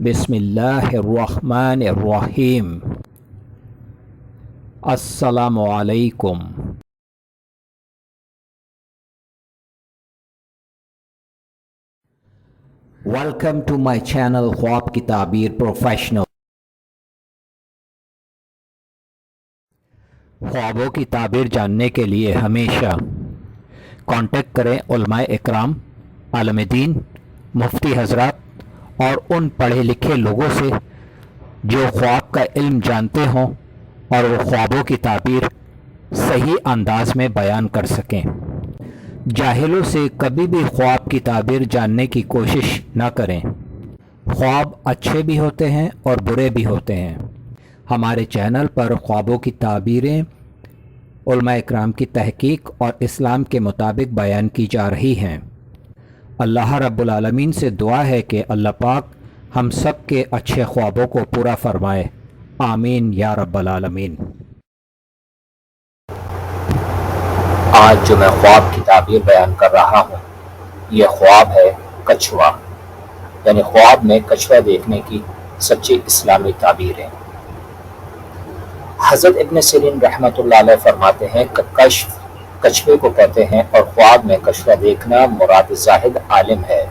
بسم اللہ الرحمن الرحیم۔ السلام علیکم۔ ویلکم ٹو مائی چینل خواب کی تعبیر پروفیشنل۔ خوابوں کی تعبیر جاننے کے لیے ہمیشہ کانٹیکٹ کریں علماء اکرام، عالم دین، مفتی حضرات اور ان پڑھے لکھے لوگوں سے جو خواب کا علم جانتے ہوں اور وہ خوابوں کی تعبیر صحیح انداز میں بیان کر سکیں۔ جاہلوں سے کبھی بھی خواب کی تعبیر جاننے کی کوشش نہ کریں۔ خواب اچھے بھی ہوتے ہیں اور برے بھی ہوتے ہیں۔ ہمارے چینل پر خوابوں کی تعبیریں علماء اکرام کی تحقیق اور اسلام کے مطابق بیان کی جا رہی ہیں۔ اللہ رب العالمین سے دعا ہے کہ اللہ پاک ہم سب کے اچھے خوابوں کو پورا فرمائے، آمین یا رب العالمین۔ آج جو میں خواب کی تعبیر بیان کر رہا ہوں یہ خواب ہے کچھوا، یعنی خواب میں کچھوا دیکھنے کی سچی اسلامی تعبیریں۔ حضرت ابن سیرین رحمۃ اللہ علیہ فرماتے ہیں کہ کشف کچھوے کو کہتے ہیں اور خواب میں کچھوا دیکھنا مراد زاہد عالم ہے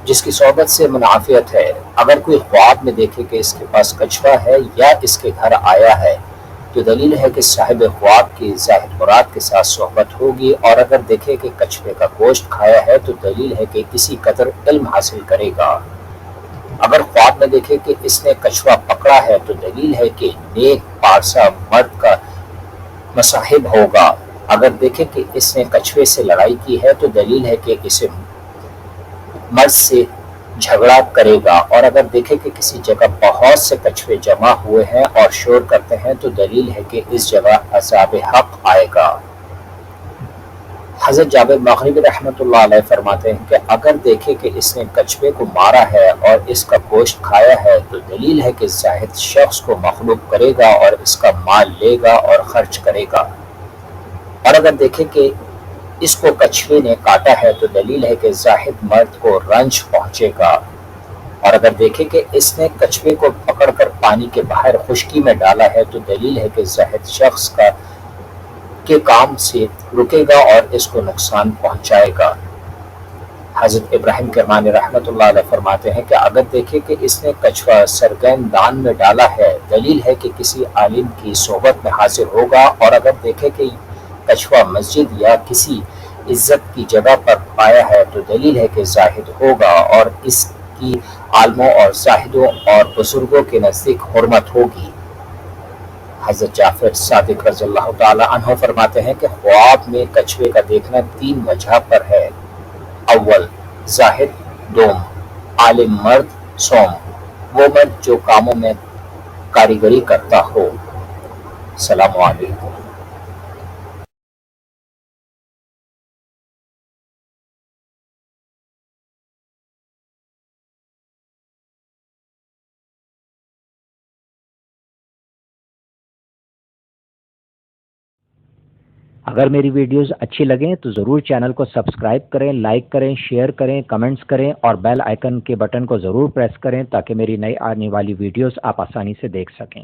جس کی صحبت سے منافعت ہے۔ اگر کوئی خواب میں دیکھے کہ اس کے پاس کچھوا ہے یا اس کے گھر آیا ہے تو دلیل ہے کہ صاحب خواب کی زاہد مراد کے ساتھ صحبت ہوگی، اور اگر دیکھے کہ کچھوے کا گوشت کھایا ہے تو دلیل ہے کہ کسی قدر علم حاصل کرے گا۔ اگر خواب میں دیکھے کہ اس نے کچھوا پکڑا ہے تو دلیل ہے کہ نیک پارسا مرد کا مصاحب ہوگا۔ اگر دیکھے کہ اس نے کچھوے سے لڑائی کی ہے تو دلیل ہے کہ اسے مرد سے جھگڑا کرے گا، اور اگر دیکھے کہ کسی جگہ بہت سے کچھوے جمع ہوئے ہیں اور شور کرتے ہیں تو دلیل ہے کہ اس جگہ عذاب حق آئے گا۔ حضرت جابر مغربی رحمۃ اللہ علیہ فرماتے ہیں کہ اگر دیکھے کہ اس نے کچھوے کو مارا ہے اور اس کا گوشت کھایا ہے تو دلیل ہے کہ زاہد شخص کو مغلوب کرے گا اور اس کا مال لے گا اور خرچ کرے گا، اور اگر دیکھے کہ اس کو کچھوے نے کاٹا ہے تو دلیل ہے کہ زاہد مرد کو رنج پہنچے گا، اور اگر دیکھے کہ اس نے کچھوے کو پکڑ کر پانی کے باہر خشکی میں ڈالا ہے تو دلیل ہے کہ زاہد شخص کے کام سے رکے گا اور اس کو نقصان پہنچائے گا۔ حضرت ابراہیم کرمانی رحمۃ اللہ علیہ فرماتے ہیں کہ اگر دیکھے کہ اس نے کچھوا سرگین دان میں ڈالا ہے دلیل ہے کہ کسی عالم کی صحبت میں حاضر ہوگا، اور اگر دیکھے کہ کچھوا مسجد یا کسی عزت کی جگہ پر پایا ہے تو دلیل ہے کہ زاہد ہوگا اور اس کی عالموں اور زاہدوں اور بزرگوں کے نزدیک حرمت ہوگی۔ حضرت جعفر صادق رضی اللہ تعالی عنہ فرماتے ہیں کہ خواب میں کچھوے کا دیکھنا 3 وجہ پر ہے۔ اول زاہد، دوم عالم مرد، سوم وہ مرد جو کاموں میں کاریگری کرتا ہو۔ السلام علیکم۔ اگر میری ویڈیوز اچھی لگیں تو ضرور چینل کو سبسکرائب کریں، لائک کریں، شیئر کریں، کمنٹس کریں اور بیل آئیکن کے بٹن کو ضرور پریس کریں تاکہ میری نئی آنے والی ویڈیوز آپ آسانی سے دیکھ سکیں۔